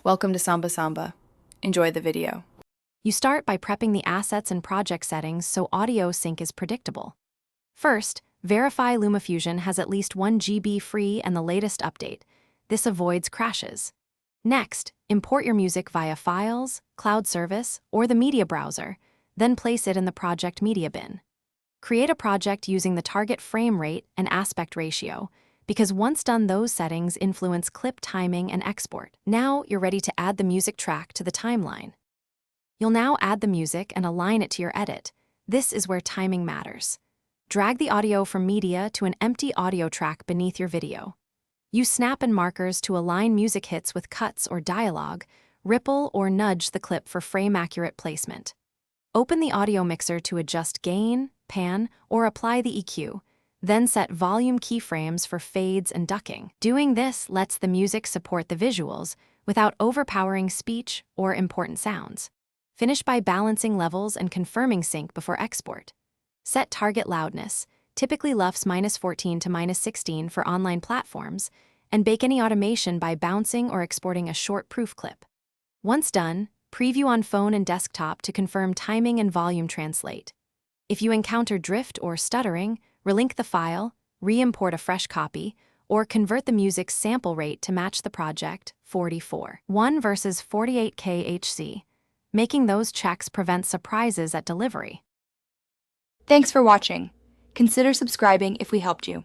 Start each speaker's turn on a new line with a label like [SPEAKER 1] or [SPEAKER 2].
[SPEAKER 1] Welcome to Samba Samba. Enjoy the video.
[SPEAKER 2] You start by prepping the assets and project settings so audio sync is predictable. First, verify Lumafusion has at least 1 GB free and the latest update. This avoids crashes. Next, import your music via Files, Cloud Service, or the media browser, then place it in the project media bin. Create a project using the target frame rate and aspect ratio, because once done, those settings influence clip timing and export. Now you're ready to add the music track to the timeline. You'll now add the music and align it to your edit. This is where timing matters. Drag the audio from media to an empty audio track beneath your video. Use snap and markers to align music hits with cuts or dialogue, ripple or nudge the clip for frame-accurate placement. Open the audio mixer to adjust gain, pan, or apply the EQ. Then set volume keyframes for fades and ducking. Doing this lets the music support the visuals without overpowering speech or important sounds. Finish by balancing levels and confirming sync before export. Set target loudness, typically LUFS -14 to -16 for online platforms, and bake any automation by bouncing or exporting a short proof clip. Once done, preview on phone and desktop to confirm timing and volume translate. If you encounter drift or stuttering, relink the file, re-import a fresh copy, or convert the music's sample rate to match the project 44:1 versus 48 kHz. Making those checks prevents surprises at delivery.
[SPEAKER 3] Thanks for watching. Consider subscribing if we helped you.